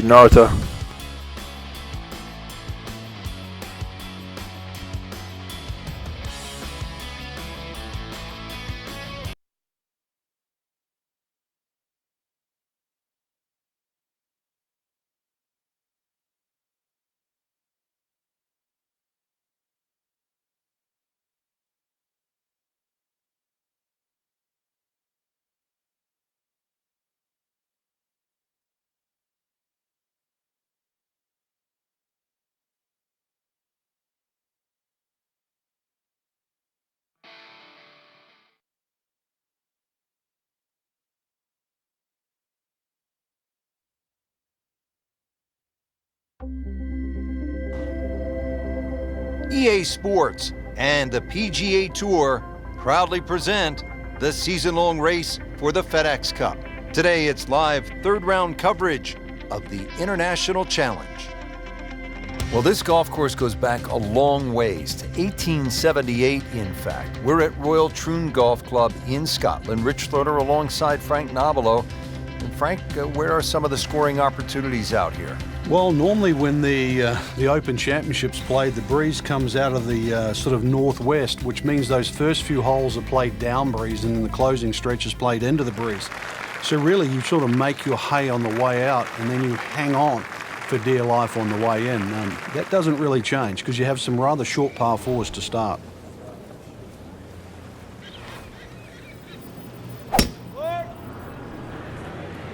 20 Norther. EA Sports and the PGA Tour proudly present the season-long race for the FedEx Cup. Today, it's live third-round coverage of the International Challenge. Well, this golf course goes back a long ways, to 1878, in fact. We're at Royal Troon Golf Club in Scotland. Rich Schroeder alongside Frank Nobilo. And Frank, where are some of the scoring opportunities out here? Well, normally when the Open Championships played, the breeze comes out of the sort of northwest, which means those first few holes are played down breeze and then the closing stretch is played into the breeze. So really you sort of make your hay on the way out and then you hang on for dear life on the way in. That doesn't really change because you have some rather short par fours to start.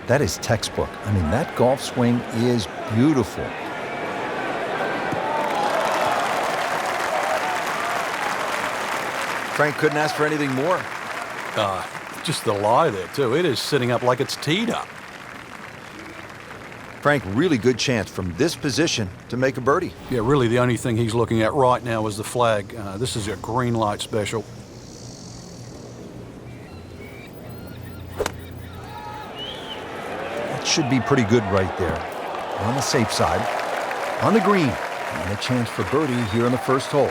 That is textbook. I mean, that golf swing is beautiful. Frank couldn't ask for anything more. Just the lie there, too. It is sitting up like it's teed up. Frank, really good chance from this position to make a birdie. Yeah, really the only thing he's looking at right now is the flag. This is a green light special. Should be pretty good right there. On the safe side, on the green, and a chance for birdie here on the first hole.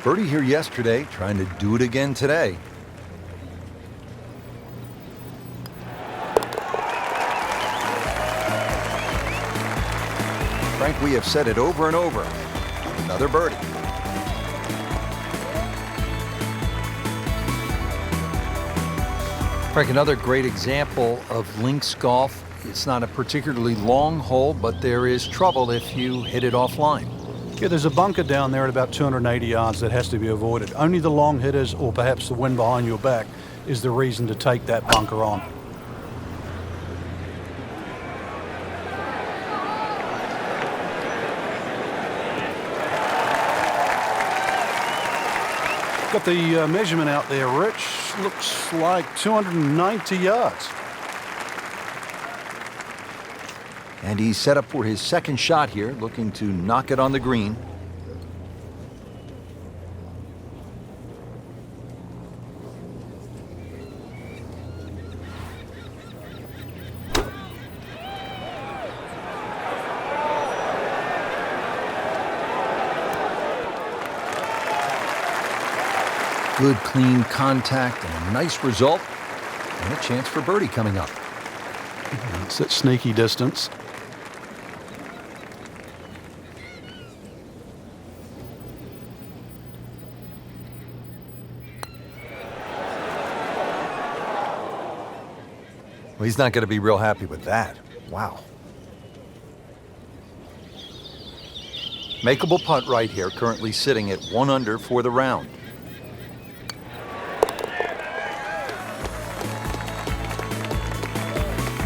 Birdie here yesterday, trying to do it again today. Frank, we have said it over and over. Another birdie. Frank, another great example of links golf. It's not a particularly long hole, but there is trouble if you hit it offline. Yeah, there's a bunker down there at about 280 yards that has to be avoided. Only the long hitters or perhaps the wind behind your back is the reason to take that bunker on. Got the measurement out there, Rich. Looks like 290 yards. And he's set up for his second shot here, looking to knock it on the green. Good, clean contact and a nice result. And a chance for birdie coming up. It's at sneaky distance. Well, he's not going to be real happy with that. Wow. Makeable putt right here, currently sitting at 1 under for the round.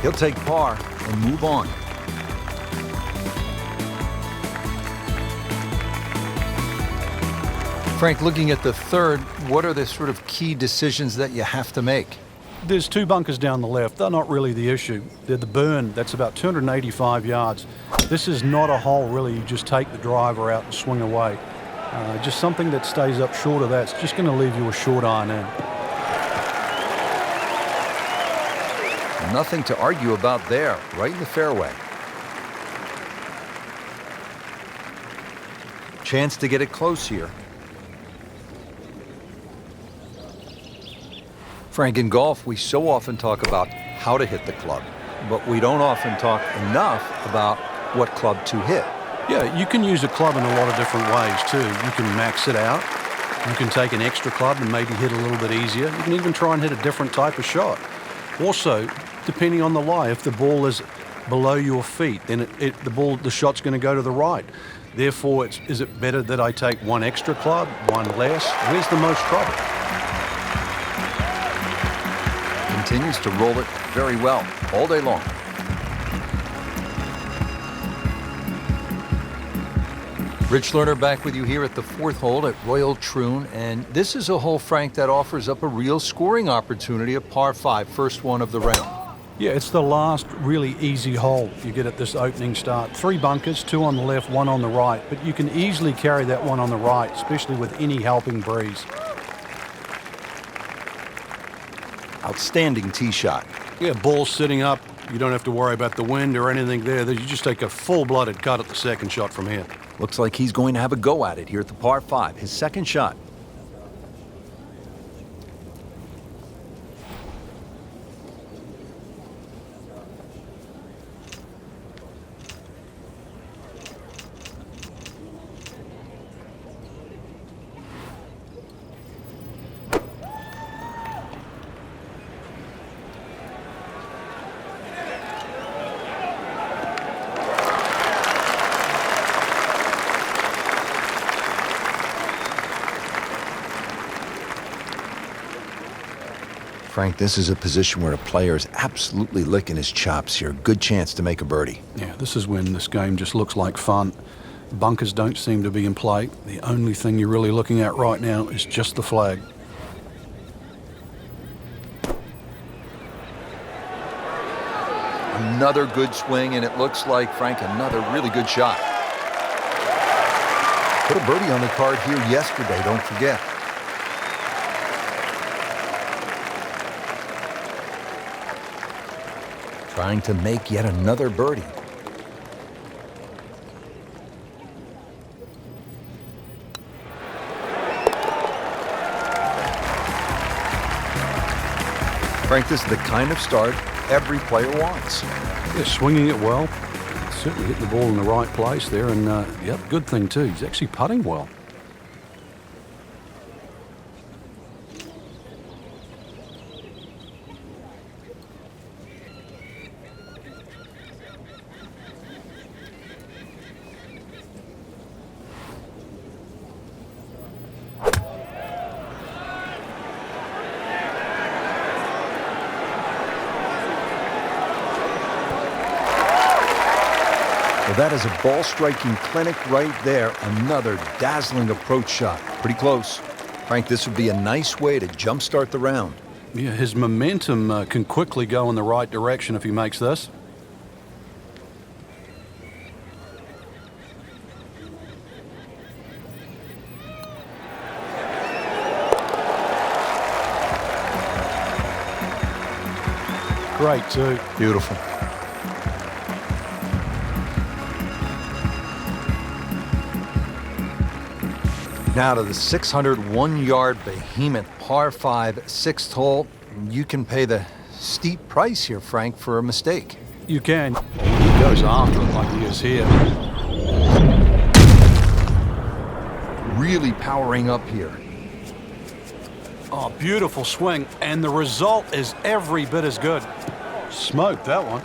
He'll take par and move on. Frank, looking at the third, what are the sort of key decisions that you have to make? There's two bunkers down the left. They're not really the issue. They're the burn. That's about 285 yards. This is not a hole, really. You just take the driver out and swing away. Just something that stays up short of that's just going to leave you a short iron in. Nothing to argue about there, right in the fairway. Chance to get it close here. Frank, in golf, we so often talk about how to hit the club, but we don't often talk enough about what club to hit. Yeah, you can use a club in a lot of different ways too. You can max it out. You can take an extra club and maybe hit a little bit easier. You can even try and hit a different type of shot. Also, depending on the lie, if the ball is below your feet, then the shot's going to go to the right. Therefore, is it better that I take one extra club, one less? Where's the most trouble? Continues to roll it very well all day long. Rich Lerner back with you here at the fourth hole at Royal Troon, and this is a hole, Frank, that offers up a real scoring opportunity, a par 5, first one of the round. Yeah, it's the last really easy hole you get at this opening start. 3 bunkers, 2 on the left, 1 on the right, but you can easily carry that one on the right, especially with any helping breeze. Outstanding tee shot. Yeah, ball sitting up. You don't have to worry about the wind or anything there. You just take a full-blooded cut at the second shot from here. Looks like he's going to have a go at it here at the par 5, his second shot. Frank, this is a position where a player is absolutely licking his chops here. Good chance to make a birdie. Yeah, this is when this game just looks like fun. Bunkers don't seem to be in play. The only thing you're really looking at right now is just the flag. Another good swing, and it looks like, Frank, another really good shot. Put a birdie on the card here yesterday, don't forget. Trying to make yet another birdie. Frank, this is the kind of start every player wants. Yeah, swinging it well. Certainly hitting the ball in the right place there, and yep, good thing too. He's actually putting well. Well, that is a ball-striking clinic right there. Another dazzling approach shot. Pretty close. Frank, this would be a nice way to jumpstart the round. Yeah, his momentum can quickly go in the right direction if he makes this. Great, too. Beautiful. Now to the 601-yard behemoth par 5 sixth hole. You can pay the steep price here, Frank, for a mistake. You can. He goes after it like he is here. Really powering up here. Oh, beautiful swing, and the result is every bit as good. Smoked that one.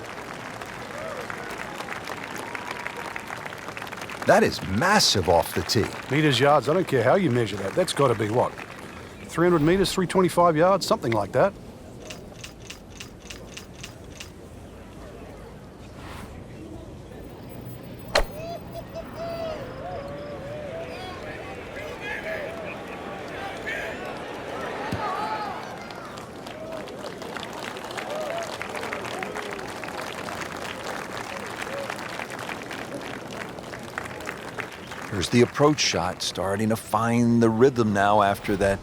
That is massive off the tee. Meters, yards, I don't care how you measure that. That's got to be what? 300 meters, 325 yards, something like that. Here's the approach shot, starting to find the rhythm now after that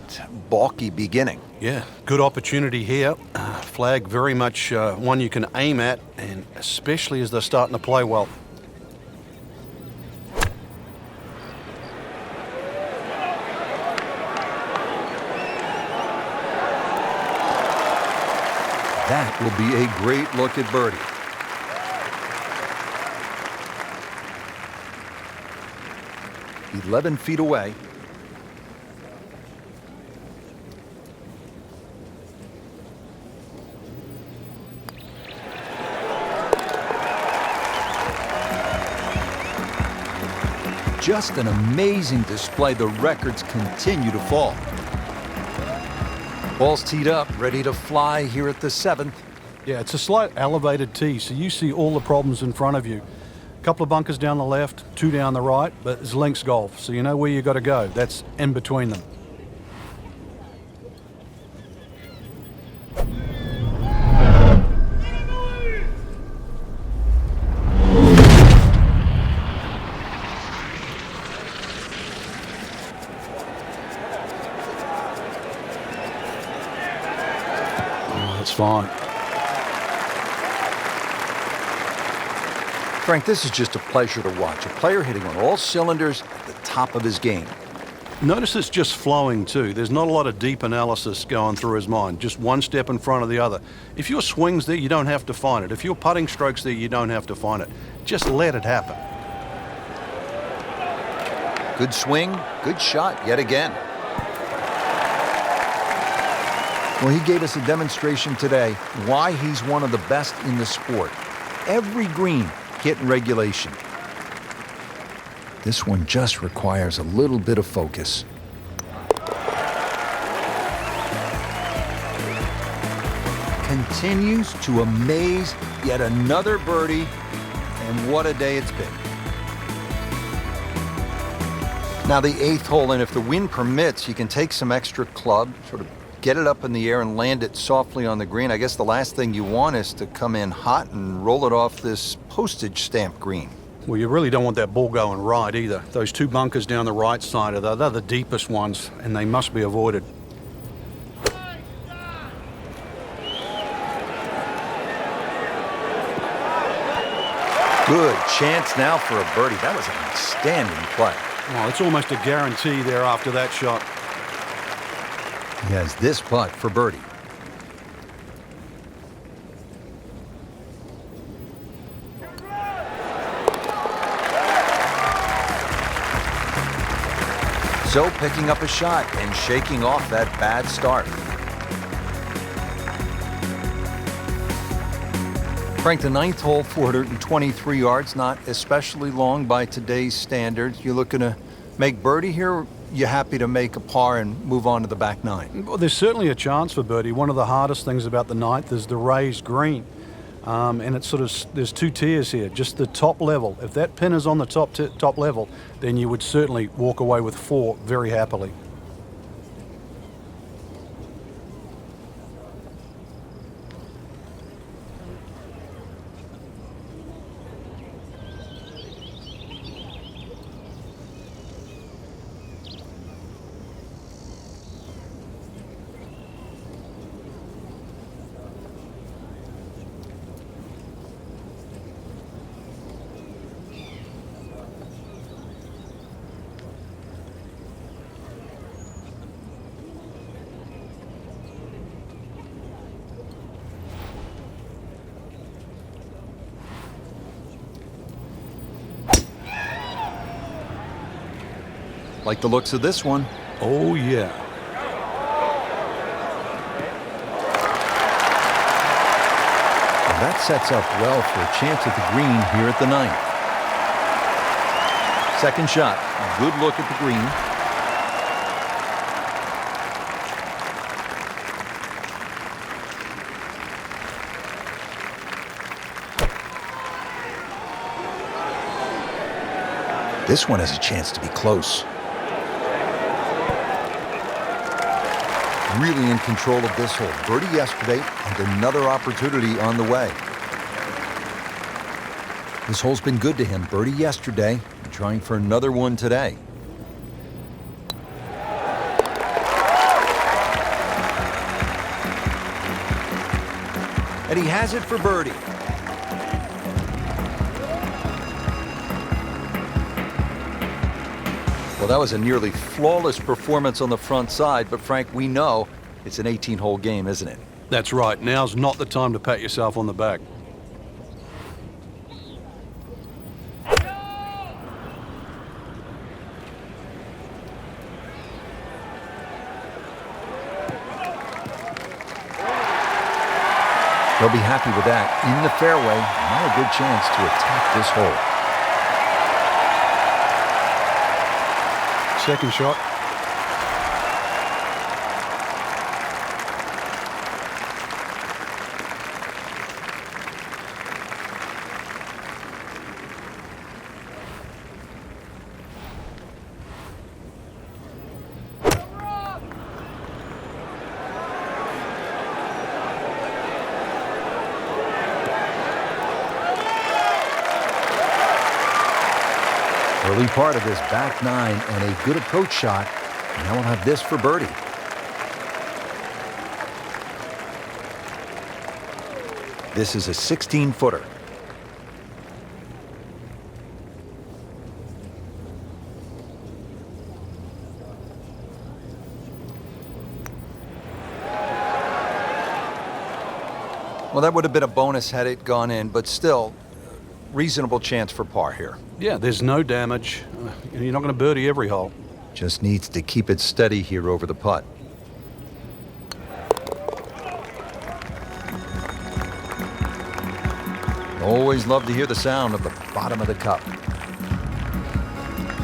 balky beginning. Yeah, good opportunity here. Flag very much one you can aim at, and especially as they're starting to play well. That will be a great look at birdie. "11 feet away." Just an amazing display. The records continue to fall. Ball's teed up, ready to fly here at the 7th. Yeah, it's a slight elevated tee, so you see all the problems in front of you. A couple of bunkers down the left, 2 down the right, but it's links golf, so you know where you got to go. That's in between them. That's fine. Frank, this is just a pleasure to watch. A player hitting on all cylinders at the top of his game. Notice it's just flowing too. There's not a lot of deep analysis going through his mind. Just one step in front of the other. If your swing's there, you don't have to find it. If your putting stroke's there, you don't have to find it. Just let it happen. Good swing, good shot yet again. Well, he gave us a demonstration today why he's one of the best in the sport. Every green hit in regulation. This one just requires a little bit of focus. Continues to amaze. Yet another birdie, and what a day it's been. Now the 8th hole, and if the wind permits, you can take some extra club, sort of get it up in the air and land it softly on the green. I guess the last thing you want is to come in hot and roll it off this postage stamp green. Well, you really don't want that ball going right either. Those 2 bunkers down the right side they're the deepest ones, and they must be avoided. Good chance now for a birdie. That was an outstanding play. Well, it's almost a guarantee there after that shot. He has this putt for birdie. So picking up a shot and shaking off that bad start. Frank, the 9th hole, 423 yards, not especially long by today's standards. You looking to make birdie here? You happy to make a par and move on to the back 9? Well, there's certainly a chance for birdie. One of the hardest things about the 9th is the raised green. And it's sort of, there's 2 tiers here, just the top level. If that pin is on the top level, then you would certainly walk away with 4 very happily. Like the looks of this one. Oh, yeah. And that sets up well for a chance at the green here at the 9th. Second shot. Good look at the green. This one has a chance to be close. Really in control of this hole. Birdie yesterday and another opportunity on the way. This hole's been good to him. Birdie yesterday and trying for another one today. And he has it for birdie. Well, that was a nearly flawless performance on the front side, but Frank, we know it's an 18-hole game, isn't it? That's right. Now's not the time to pat yourself on the back. He'll be happy with that. In the fairway, not a good chance to attack this hole. Second shot. Early part of this back nine and a good approach shot. Now we'll have this for birdie. This is a 16-footer. Well, that would have been a bonus had it gone in, but still, reasonable chance for par here. Yeah, there's no damage. You're not going to birdie every hole. Just needs to keep it steady here over the putt. Always love to hear the sound of the bottom of the cup.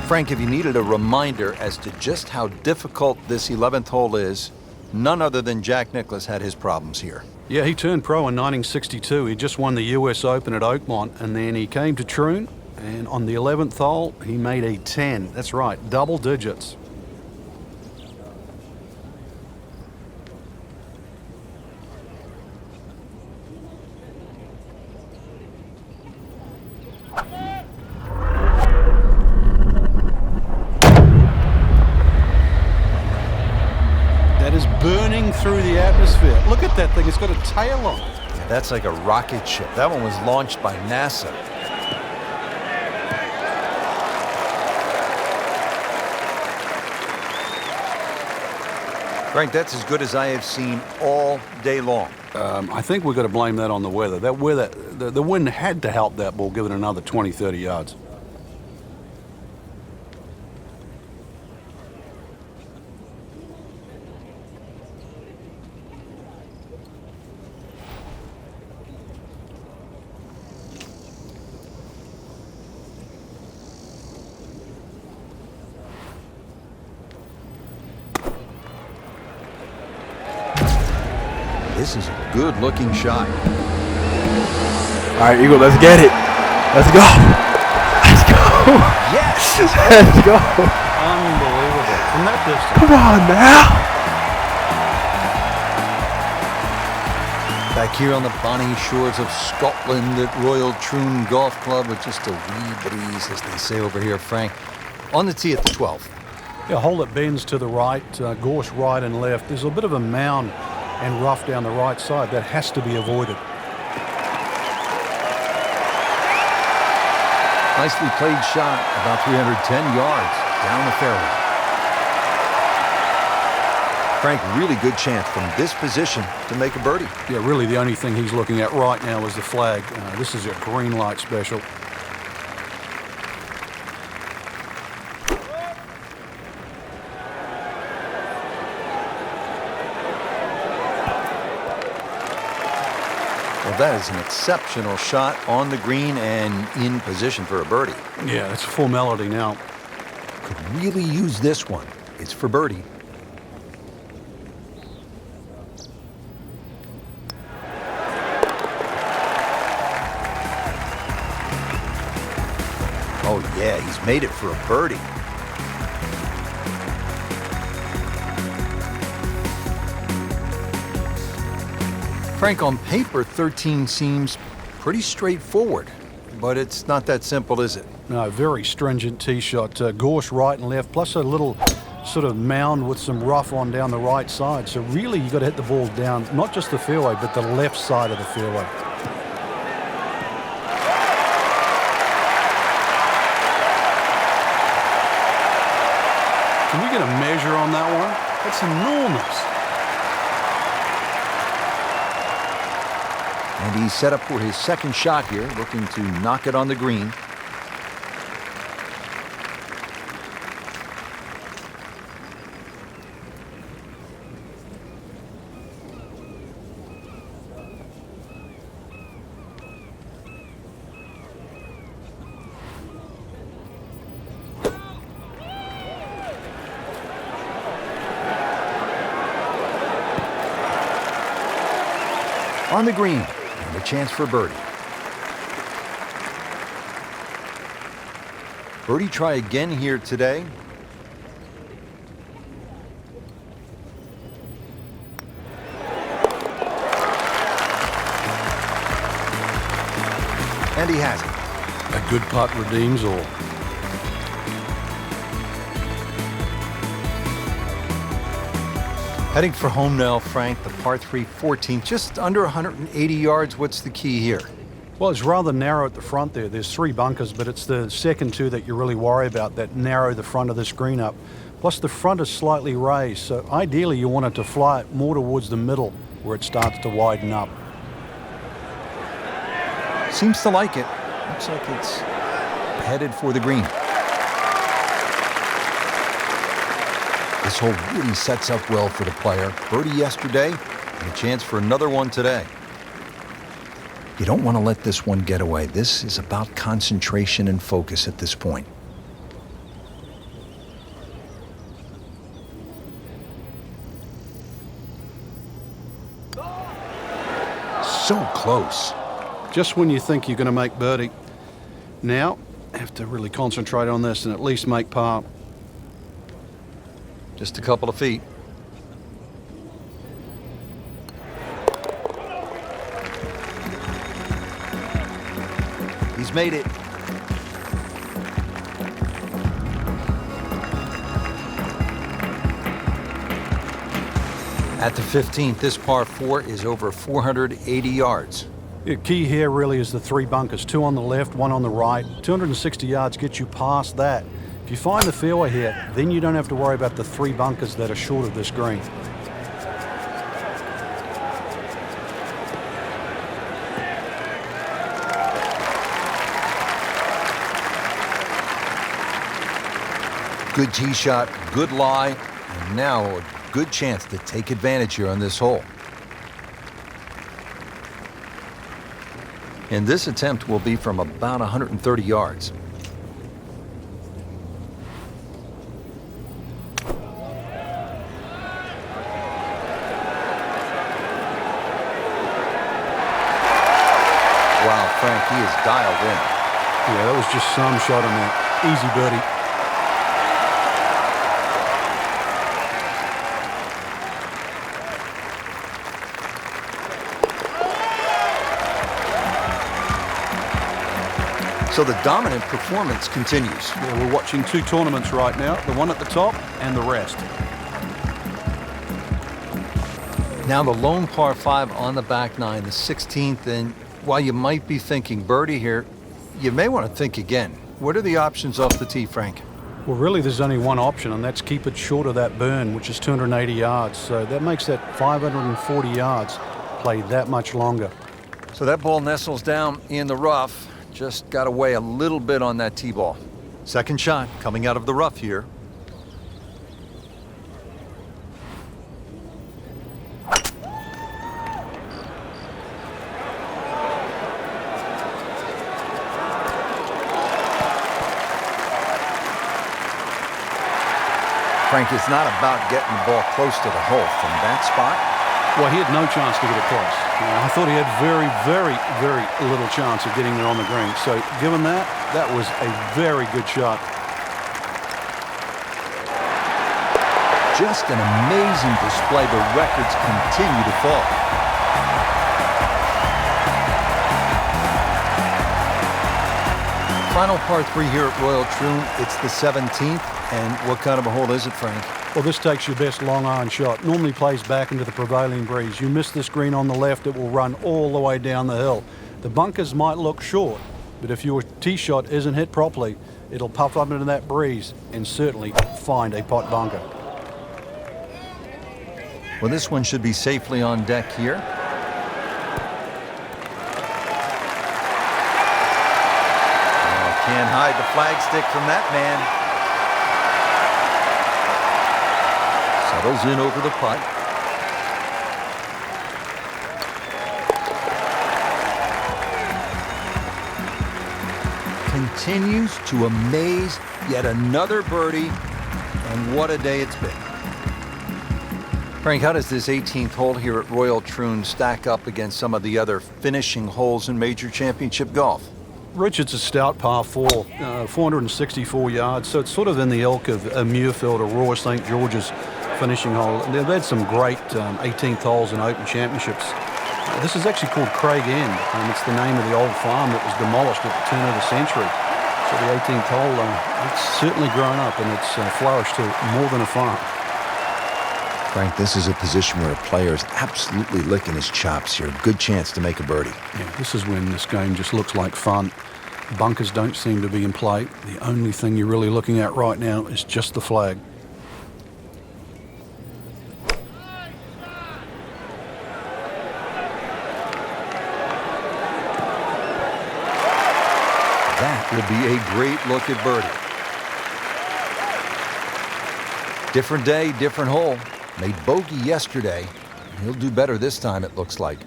Frank, if you needed a reminder as to just how difficult this 11th hole is, none other than Jack Nicklaus had his problems here. Yeah, he turned pro in 1962. He just won the US Open at Oakmont, and then he came to Troon, and on the 11th hole, he made a 10. That's right, double digits. That is burning through the atmosphere. Look at that thing, it's got a tail on it. Yeah, that's like a rocket ship. That one was launched by NASA. Frank, that's as good as I have seen all day long. I think we've got to blame that on the weather. That weather, the wind had to help that ball give it another 20, 30 yards. This is a good-looking shot. All right, Eagle, let's get it. Let's go. Let's go. Yes! Let's go. Unbelievable. From that distance. Come on now. Back here on the bonny shores of Scotland at Royal Troon Golf Club with just a wee breeze, as they say over here, Frank. On the tee at the 12th. Yeah, hole that bends to the right, gorse right and left. There's a bit of a mound and rough down the right side. That has to be avoided. Nicely played shot, about 310 yards down the fairway. Frank, really good chance from this position to make a birdie. Yeah, really the only thing he's looking at right now is the flag. This is a green light special. Well, that is an exceptional shot on the green and in position for a birdie. Yeah, it's a formality now. Could really use this one. It's for birdie. Oh, yeah, he's made it for a birdie. Frank, on paper, 13 seems pretty straightforward, but it's not that simple, is it? No, very stringent tee shot. Gorse right and left, plus a little sort of mound with some rough on down the right side. So really, you got to hit the ball down, not just the fairway, but the left side of the fairway. Can we get a measure on that one? That's enormous. And he's set up for his second shot here, looking to knock it on the green. On the green, and a chance for birdie. Birdie try again here today. And he has it. A good putt redeems all. Heading for home now, Frank, the par 3 14, just under 180 yards. What's the key here? Well, it's rather narrow at the front there. There's 3 bunkers, but it's the second 2 that you really worry about that narrow the front of the screen up. Plus, the front is slightly raised, so ideally you want it to fly it more towards the middle where it starts to widen up. Seems to like it. Looks like it's headed for the green. This hole really sets up well for the player. Birdie yesterday, and a chance for another one today. You don't want to let this one get away. This is about concentration and focus at this point. So close. Just when you think you're going to make birdie. Now, have to really concentrate on this and at least make par. Just a couple of feet. He's made it. At the 15th, this par 4 is over 480 yards. The key here really is the 3 bunkers, 2 on the left, 1 on the right. 260 yards gets you past that. If you find the fairway here, then you don't have to worry about the 3 bunkers that are short of this green. Good tee shot, good lie, and now a good chance to take advantage here on this hole. And this attempt will be from about 130 yards. Wow, Frank, he is dialed in. Yeah, that was just some shot on that. Easy birdie. So the dominant performance continues. Yeah, we're watching 2 tournaments right now, the one at the top and the rest. Now the lone par 5 on the back 9, the 16th, and while you might be thinking birdie here, you may want to think again. What are the options off the tee, Frank? Well, really, there's only one option, and that's keep it short of that burn, which is 280 yards. So that makes that 540 yards play that much longer. So that ball nestles down in the rough. Just got away a little bit on that tee ball. Second shot coming out of the rough here. Frank, it's not about getting the ball close to the hole from that spot. Well, he had no chance to get it close. I thought he had very, very, very little chance of getting there on the green. So given that, that was a very good shot. Just an amazing display. The records continue to fall. Final par 3 here at Royal Troon. It's the 17th. And what kind of a hole is it, Frank? Well, this takes your best long iron shot. Normally plays back into the prevailing breeze. You miss this green on the left, it will run all the way down the hill. The bunkers might look short, but if your tee shot isn't hit properly, it'll puff up into that breeze and certainly find a pot bunker. Well, this one should be safely on deck here. hide the flag stick from that man. Settles in over the putt. Continues to amaze. Yet another birdie. And what a day it's been. Frank, how does this 18th hole here at Royal Troon stack up against some of the other finishing holes in major championship golf? Rich, it's a stout par 4, 464 yards, so it's sort of in the ilk of Muirfield or Royal St. George's finishing hole. They've had some great 18th holes in Open Championships. This is actually called Craig End, and it's the name of the old farm that was demolished at the turn of the century. So the 18th hole, it's certainly grown up, and it's flourished to more than a farm. Frank, this is a position where a player is absolutely licking his chops here. Good chance to make a birdie. Yeah, this is when this game just looks like fun. Bunkers don't seem to be in play. The only thing you're really looking at right now is just the flag. That would be a great look at birdie. Different day, different hole. Made bogey yesterday. He'll do better this time, it looks like.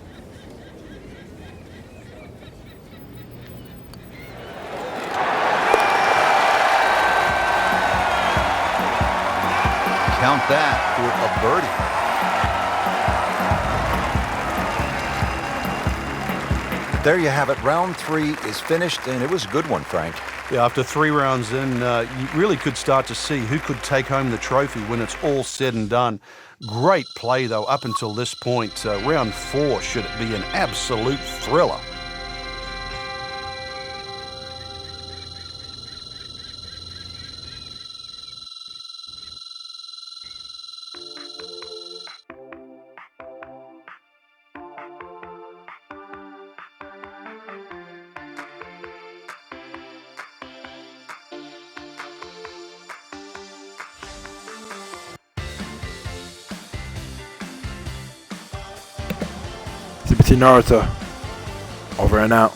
Count that for a birdie. There you have it. Round 3 is finished, and it was a good one, Frank. Yeah, after 3 rounds in, you really could start to see who could take home the trophy when it's all said and done. Great play, though, up until this point. Round 4 should be an absolute thriller. CBT Naruto, over and out.